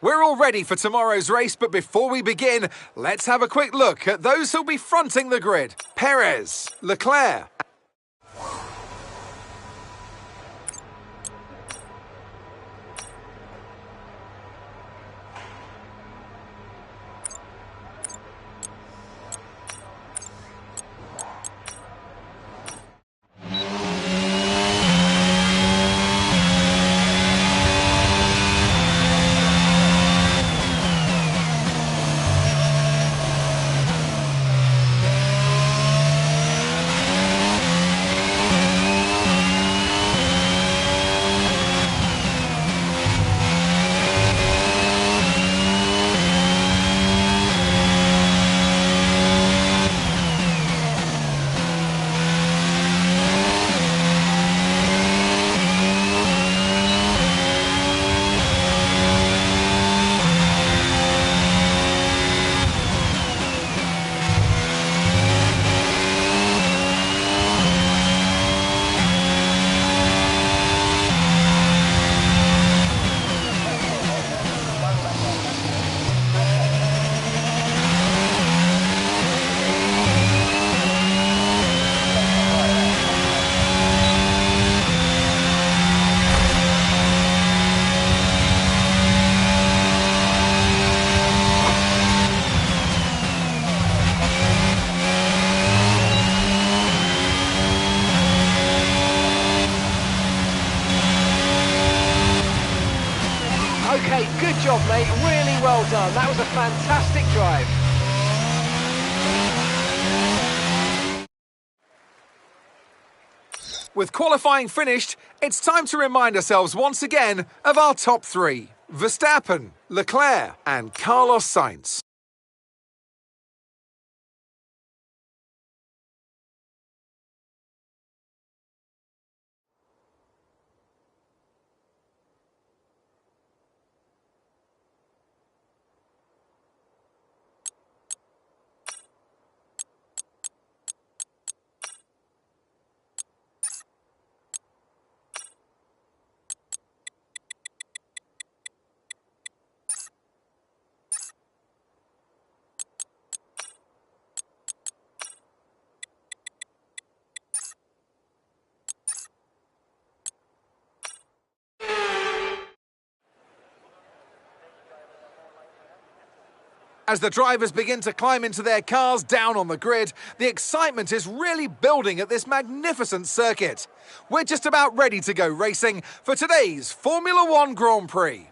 We're all ready for tomorrow's race, but before we begin, let's have a quick look at those who'll be fronting the grid. Perez, Leclerc. Okay, good job, mate. Really well done. That was a fantastic drive. With qualifying finished, it's time to remind ourselves once again of our top three: Verstappen, Leclerc, and Carlos Sainz. As the drivers begin to climb into their cars down on the grid, the excitement is really building at this magnificent circuit. We're just about ready to go racing for today's Formula One Grand Prix.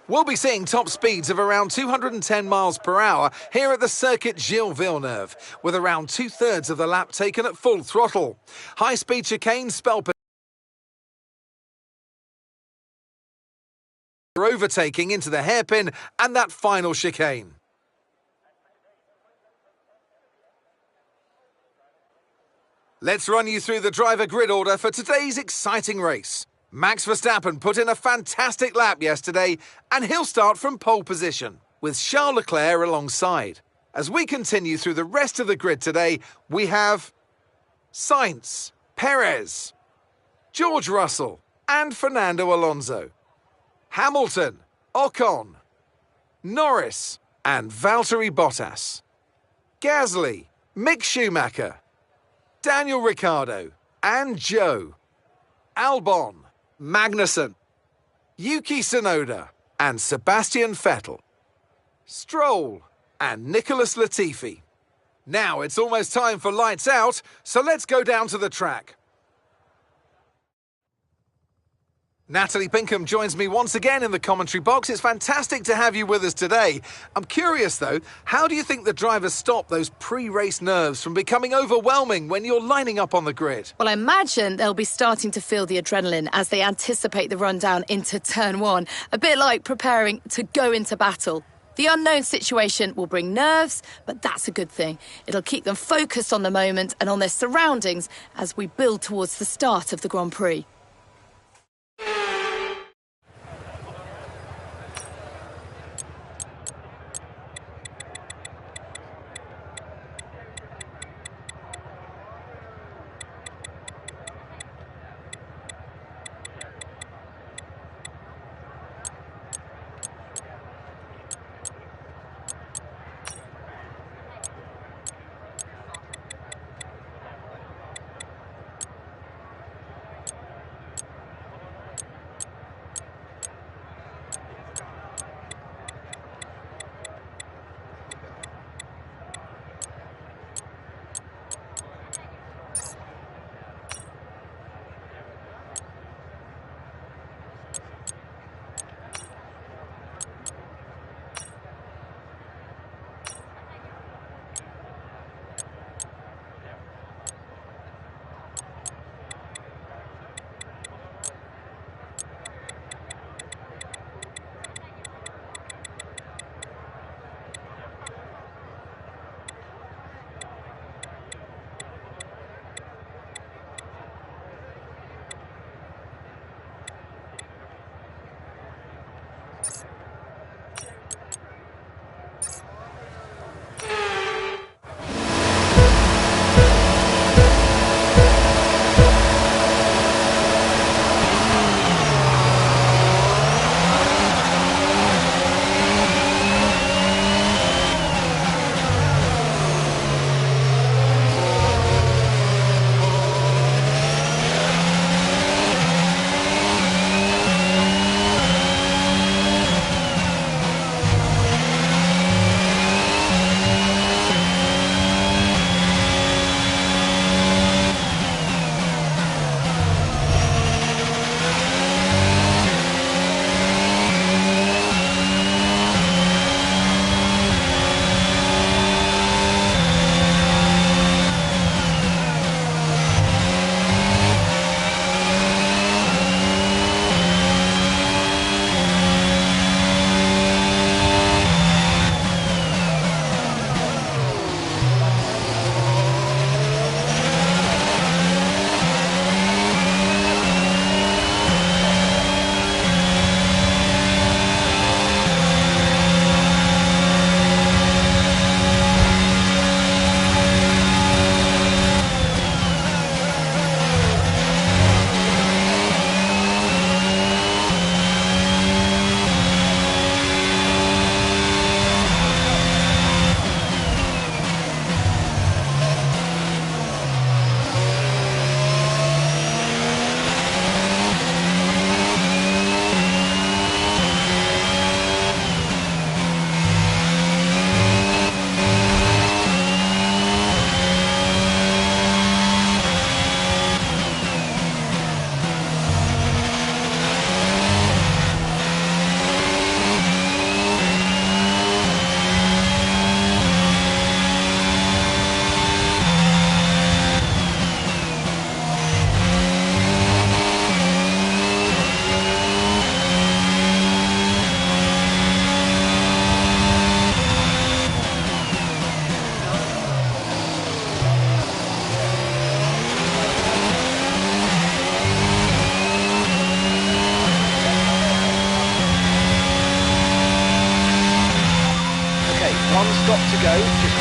We'll be seeing top speeds of around 210 miles per hour here at the circuit Gilles Villeneuve, with around 2/3 of the lap taken at full throttle. High-speed chicanes spell overtaking into the hairpin and that final chicane. Let's run you through the driver grid order for today's exciting race. Max Verstappen put in a fantastic lap yesterday, and he'll start from pole position, with Charles Leclerc alongside. As we continue through the rest of the grid today, we have Sainz, Perez, George Russell, and Fernando Alonso. Hamilton, Ocon, Norris, and Valtteri Bottas. Gasly, Mick Schumacher, Daniel Ricciardo, and Joe. Albon, Magnussen, Yuki Tsunoda, and Sebastian Vettel. Stroll, and Nicholas Latifi. Now it's almost time for lights out, so let's go down to the track. Natalie Pinkham joins me once again in the commentary box. It's fantastic to have you with us today. I'm curious, though, how do you think the drivers stop those pre-race nerves from becoming overwhelming when you're lining up on the grid? Well, I imagine they'll be starting to feel the adrenaline as they anticipate the rundown into turn one, a bit like preparing to go into battle. The unknown situation will bring nerves, but that's a good thing. It'll keep them focused on the moment and on their surroundings as we build towards the start of the Grand Prix.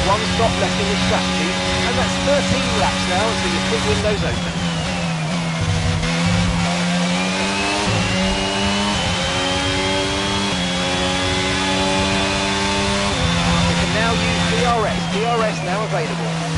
one stop left in the strategy, and that's 13 laps now until your pit window's open. You can now use DRS. DRS now available.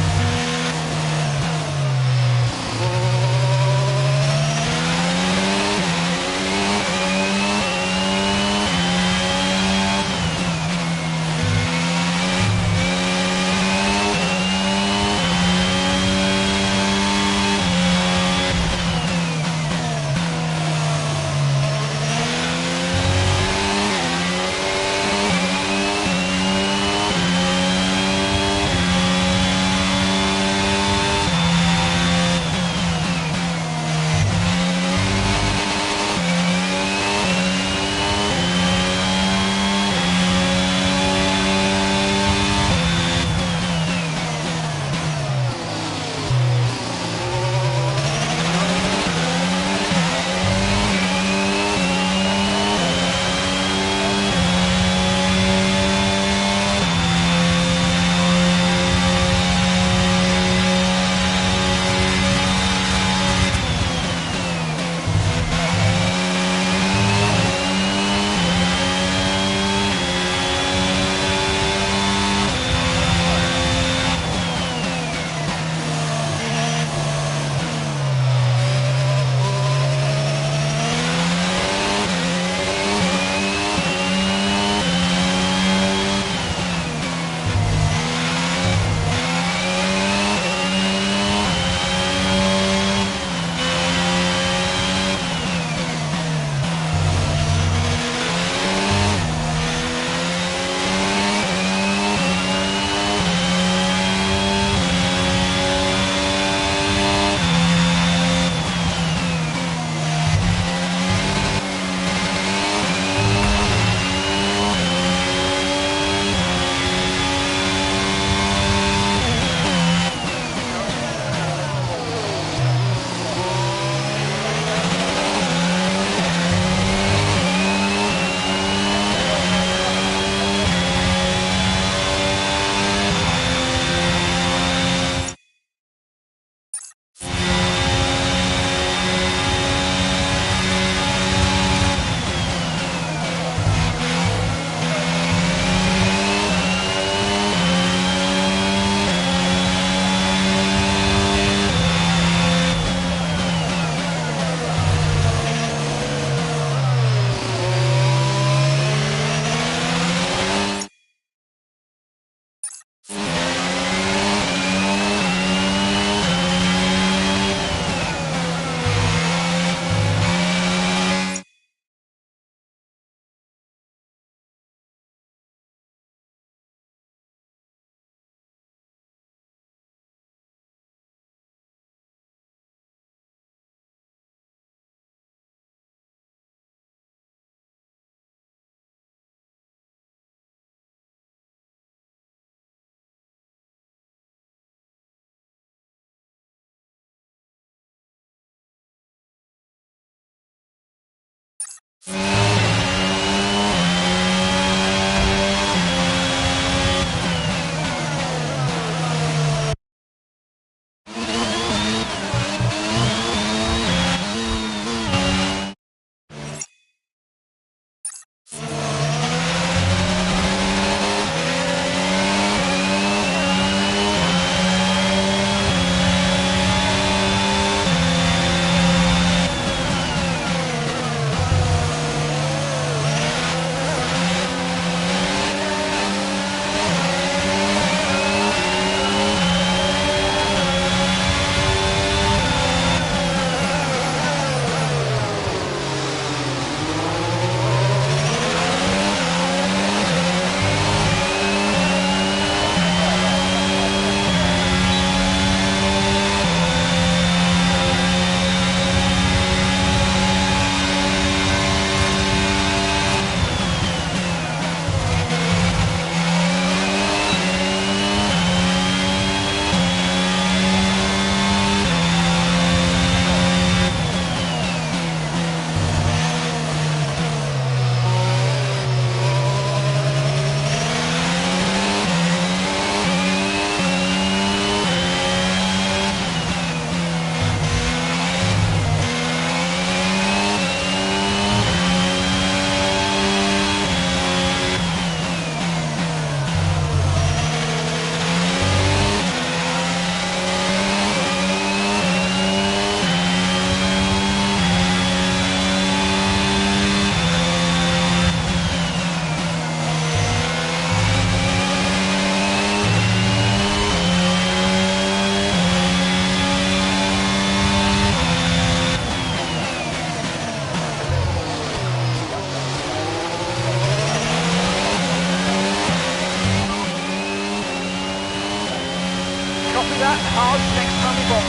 copy that. Hard, next time we box.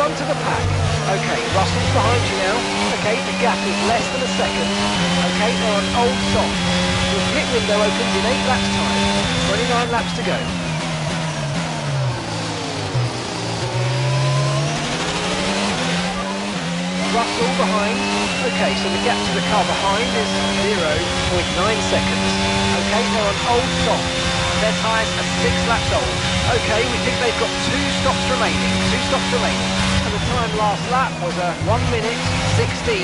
Front of the pack. Okay, Russell's behind you now. Okay, the gap is less than a second. Okay, they're on old softs. Your pit window opens in 8 laps time. 29 laps to go. Russell behind. Okay, so the gap to the car behind is 0.9 seconds. Okay, they're on old softs. Their tyres are 6 laps old. Okay, we think they've got 2 stops remaining. 2 stops remaining. And the time last lap was a 1 minute 16.0.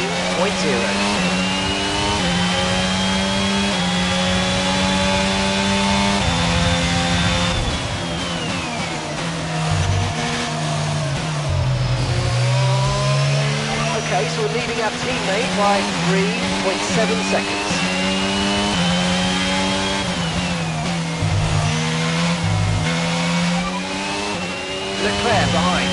Okay, so we're leading our teammate by 3.7 seconds. Leclerc behind.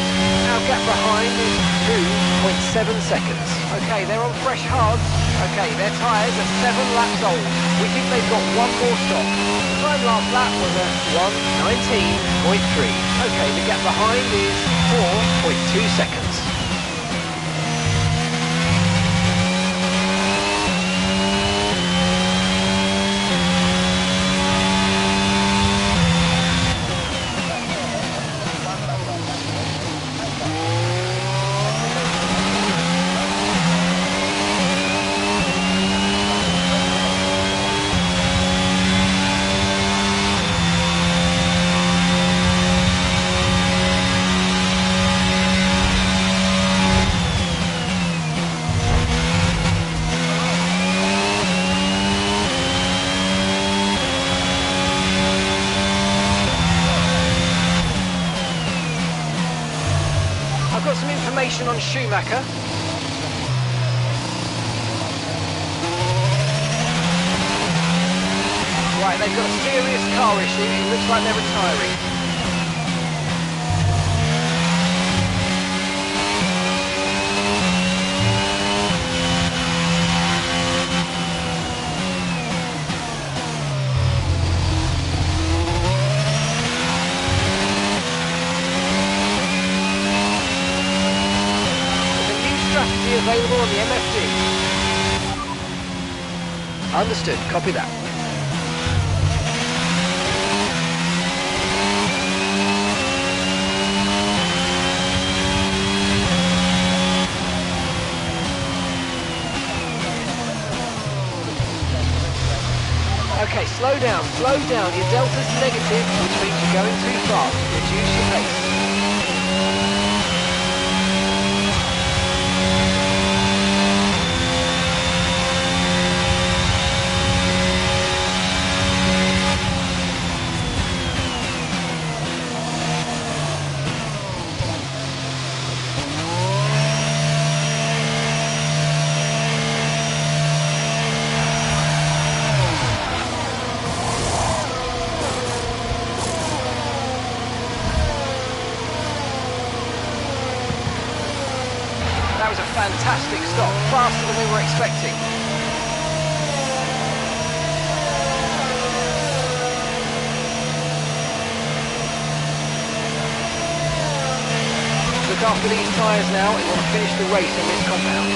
Our gap behind is 2.7 seconds. Okay, they're on fresh hards. Okay, their tyres are 7 laps old. We think they've got 1 more stop. The time last lap was at 1:19.3. Okay, the gap behind is 4.2 seconds. I've got some information on Schumacher. Right, they've got a serious car issue. It looks like they're retiring. Available on the MFD. Understood, copy that. Okay, slow down, slow down. Your delta's negative, which means you're going too fast. Reduce your pace. That was a fantastic stop, faster than we were expecting. Look after these tyres now and want to finish the race on this compound.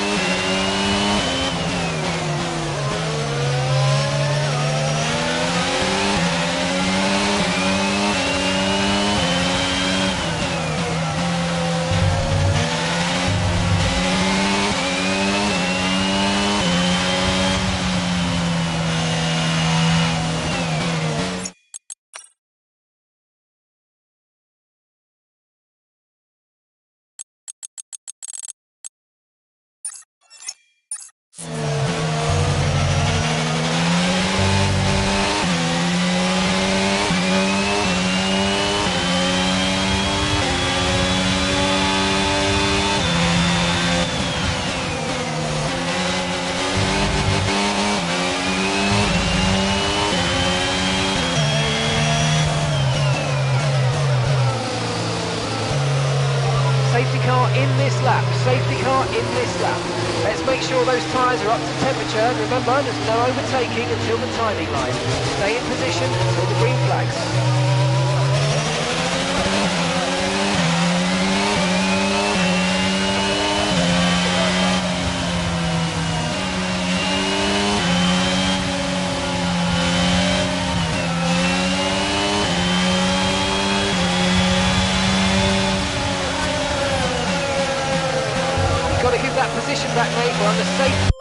this lap. Safety car in this lap. Let's make sure those tyres are up to temperature. Remember, there's no overtaking until the timing line. Stay in position until the green flags. Got to give that position back, mate. We're on the safe.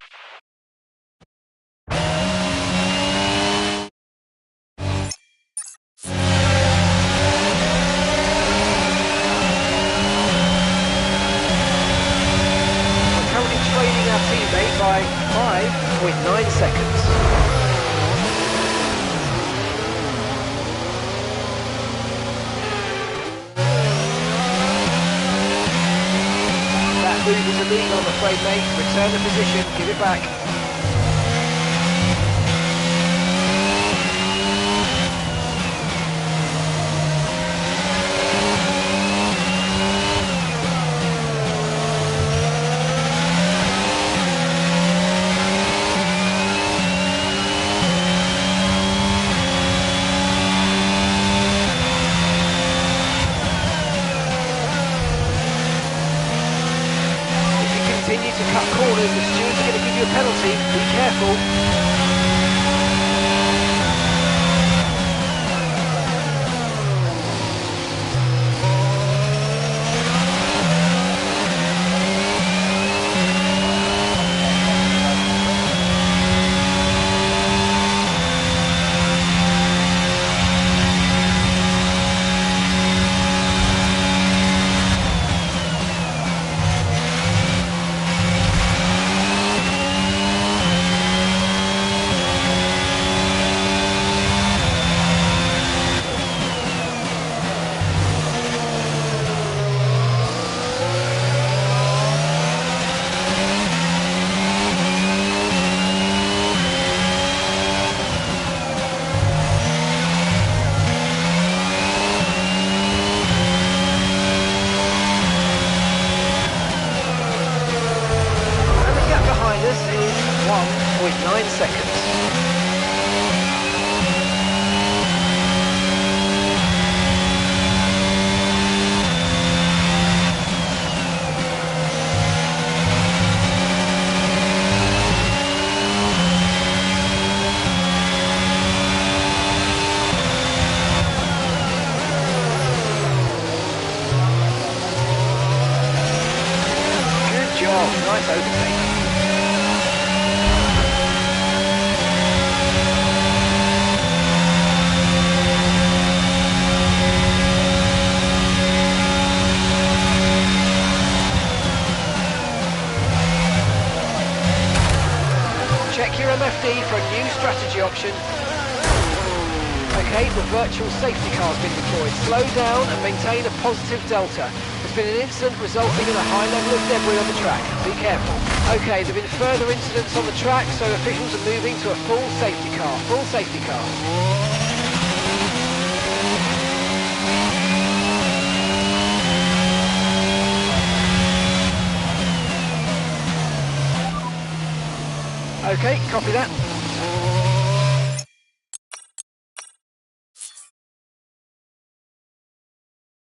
We're currently trailing our teammate by 5.9 seconds. Loses the lead, I'm afraid, mate. Return the position, give it back. Continue to cut corners, the steward's going to give you a penalty, be careful. This is 1.9 seconds. Good job, nice overtake. Check your MFD for a new strategy option. Okay, the virtual safety car has been deployed. Slow down and maintain a positive delta. There's been an incident resulting in a high level of debris on the track. Be careful. Okay, there have been further incidents on the track, so officials are moving to a full safety car. Full safety car. Okay, copy that.